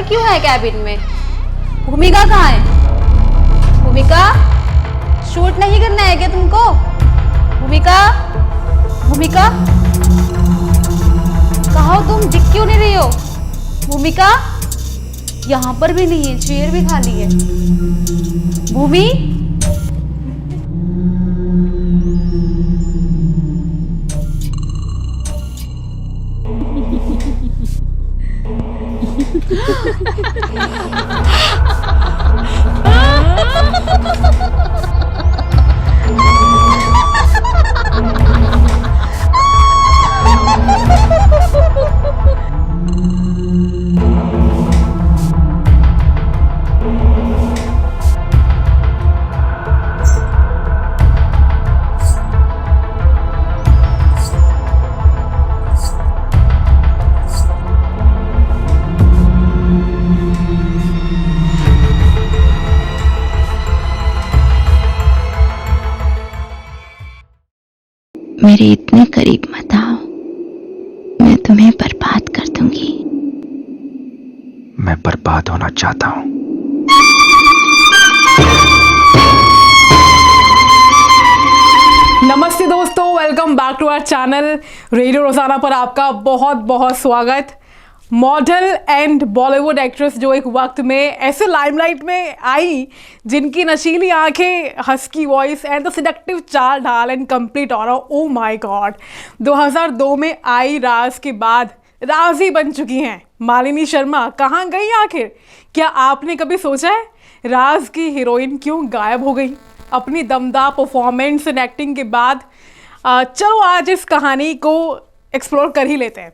क्यों है कैबिन में? भूमिका कहाँ है? भूमिका, शूट नहीं करना है क्या तुमको? भूमिका, भूमिका कहाँ हो तुम? दिख क्यों नहीं रही हो? भूमिका, यहाँ पर भी नहीं है, चेयर भी खाली है। भूमि, मेरे इतने करीब मत आओ, मैं तुम्हें बर्बाद कर दूंगी। मैं बर्बाद होना चाहता हूं। नमस्ते दोस्तों, welcome back to our channel radio Rozana पर आपका बहुत बहुत स्वागत। मॉडल एंड बॉलीवुड एक्ट्रेस जो एक वक्त में ऐसे लाइमलाइट में आई जिनकी नशीली आंखें, husky voice and the seductive चाल ढाल and complete aura, oh my God, 2002 में आई राज के बाद राज ही बन चुकी हैं मालिनी शर्मा। कहाँ गई आखिर? क्या आपने कभी सोचा है राज की हीरोइन क्यों गायब हो गई अपनी दमदार परफॉर्मेंस एंड एक्टिंग के बाद? चलो आज इस कहानी को एक्सप्लोर कर ही लेते हैं।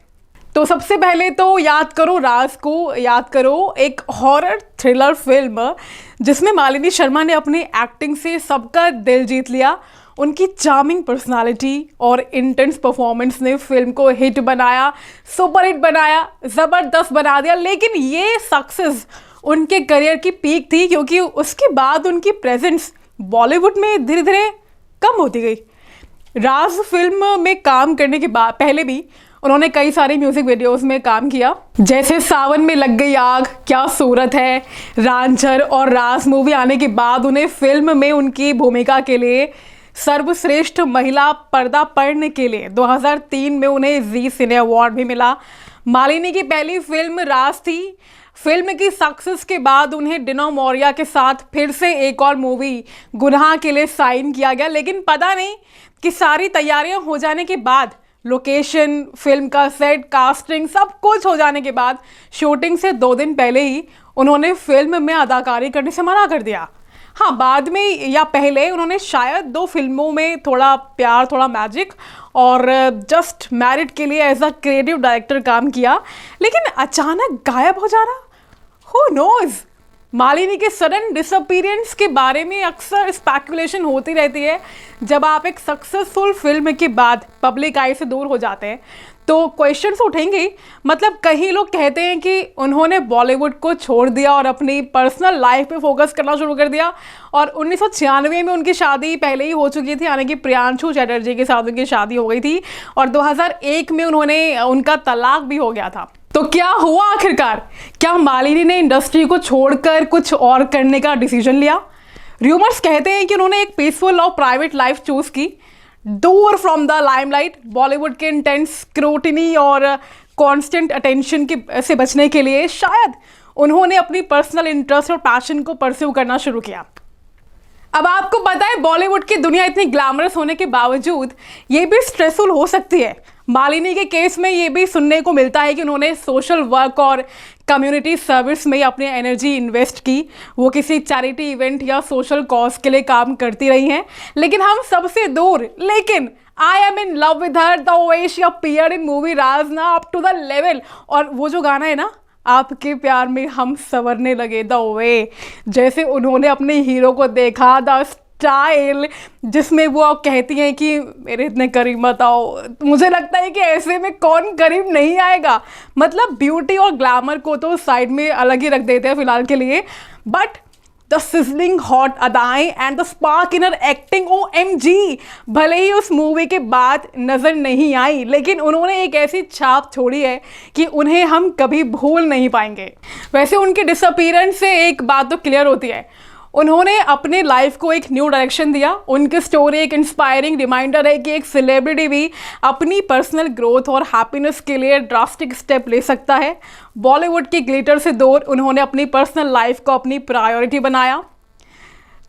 तो सबसे पहले तो याद करो राज को, याद करो एक हॉरर थ्रिलर फिल्म जिसमें मालिनी शर्मा ने अपनी एक्टिंग से सबका दिल जीत लिया। उनकी चार्मिंग पर्सनालिटी और इंटेंस परफॉर्मेंस ने फिल्म को हिट बनाया, सुपर हिट बनाया, ज़बरदस्त बना दिया। लेकिन ये सक्सेस उनके करियर की पीक थी, क्योंकि उसके बाद उनकी प्रेजेंस बॉलीवुड में धीरे धीरे कम होती गई। राज फिल्म में काम करने के बाद पहले भी उन्होंने कई सारे म्यूजिक वीडियोस में काम किया, जैसे सावन में लग गई आग, क्या सूरत है, रांझर और राज मूवी आने के बाद उन्हें फिल्म में उनकी भूमिका के लिए सर्वश्रेष्ठ महिला पर्दापर्ण के लिए 2003 में उन्हें जी सिने अवार्ड भी मिला। मालिनी की पहली फिल्म राज थी। फिल्म की सक्सेस के बाद उन्हें डिनो मोरिया के साथ फिर से एक और मूवी गुनाह के लिए साइन किया गया। लेकिन पता नहीं कि सारी तैयारियां हो जाने के बाद, लोकेशन, फिल्म का सेट, कास्टिंग सब कुछ हो जाने के बाद शूटिंग से 2 दिन पहले ही उन्होंने फिल्म में अदाकारी करने से मना कर दिया। हाँ, बाद में या पहले उन्होंने शायद 2 फिल्मों में थोड़ा प्यार, थोड़ा मैजिक और जस्ट मैरिड के लिए एज अ क्रिएटिव डायरेक्टर काम किया। लेकिन अचानक गायब हो जाना, हु नोज? मालिनी के सडन डिसअपीयरेंस के बारे में अक्सर स्पेकुलेशन होती रहती है। जब आप एक सक्सेसफुल फिल्म के बाद पब्लिक आई से दूर हो जाते हैं तो क्वेश्चंस उठेंगे। मतलब कई लोग कहते हैं कि उन्होंने बॉलीवुड को छोड़ दिया और अपनी पर्सनल लाइफ पे फोकस करना शुरू कर दिया। और 1996 में उनकी शादी पहले ही हो चुकी थी, यानी कि प्रियांशु चैटर्जी के साथ उनकी शादी हो गई थी और 2001 में उनका तलाक भी हो गया था। तो क्या हुआ आखिरकार? क्या मालिनी ने इंडस्ट्री को छोड़कर कुछ और करने का डिसीजन लिया? रूमर्स कहते हैं कि उन्होंने एक पीसफुल और प्राइवेट लाइफ चूज की, दूर फ्रॉम द लाइमलाइट, बॉलीवुड के इंटेंस स्क्रूटिनी और कांस्टेंट अटेंशन से बचने के लिए शायद उन्होंने अपनी पर्सनल इंटरेस्ट और पैशन को परस्यू करना शुरू किया। अब आपको पता है बॉलीवुड की दुनिया इतनी ग्लैमरस होने के बावजूद ये भी स्ट्रेसफुल हो सकती है। मालिनी के केस में ये भी सुनने को मिलता है कि उन्होंने सोशल वर्क और कम्युनिटी सर्विस में अपनी एनर्जी इन्वेस्ट की। वो किसी चैरिटी इवेंट या सोशल कॉज के लिए काम करती रही हैं, लेकिन हम सबसे दूर। लेकिन I am in love with her, the way she appeared in movie Raaz ना, अप टू द लेवल। और वो जो गाना है ना, आपके प्यार में हम संवरने लगे, द वे जैसे उन्होंने अपने हीरो को देखा, द स्टाइल जिसमें वो कहती हैं कि मेरे इतने करीब मत आओ, मुझे लगता है कि ऐसे में कौन करीब नहीं आएगा। मतलब ब्यूटी और ग्लैमर को तो साइड में अलग ही रख देते हैं फिलहाल के लिए, बट द सिजलिंग हॉट अदाएं and the spark in her acting, OMG, भले ही उस मूवी के बाद नज़र नहीं आई, लेकिन उन्होंने एक ऐसी छाप छोड़ी है कि उन्हें हम कभी भूल नहीं पाएंगे। वैसे उनके डिसअपीयरेंस से एक बात तो क्लियर होती है, उन्होंने अपने लाइफ को एक न्यू डायरेक्शन दिया। उनकी स्टोरी एक इंस्पायरिंग रिमाइंडर है कि एक सेलिब्रिटी भी अपनी पर्सनल ग्रोथ और हैप्पीनेस के लिए ड्रास्टिक स्टेप ले सकता है। बॉलीवुड के ग्लिटर से दूर उन्होंने अपनी पर्सनल लाइफ को अपनी प्रायोरिटी बनाया।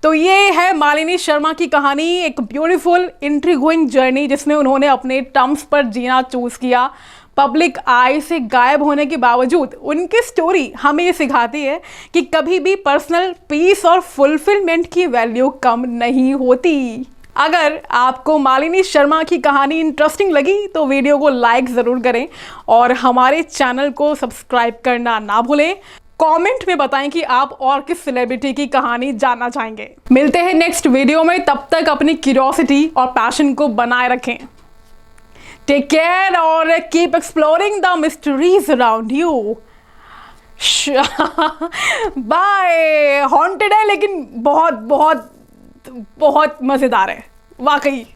तो ये है मालिनी शर्मा की कहानी, एक ब्यूटीफुल इंट्रीगोइंग जर्नी जिसमें उन्होंने अपने टर्म्स पर जीना चूज किया। पब्लिक आई से गायब होने के बावजूद उनकी स्टोरी हमें ये सिखाती है कि कभी भी पर्सनल पीस और फुलफिलमेंट की वैल्यू कम नहीं होती। अगर आपको मालिनी शर्मा की कहानी इंटरेस्टिंग लगी तो वीडियो को लाइक ज़रूर करें और हमारे चैनल को सब्सक्राइब करना ना भूलें। कमेंट में बताएं कि आप और किस सेलिब्रिटी की कहानी जानना चाहेंगे। मिलते हैं नेक्स्ट वीडियो में, तब तक अपनी क्यूरियोसिटी और पैशन को बनाए रखें। टेक केयर और keep exploring the mysteries around you. Bye. Haunted है लेकिन बहुत बहुत बहुत मज़ेदार है वाकई।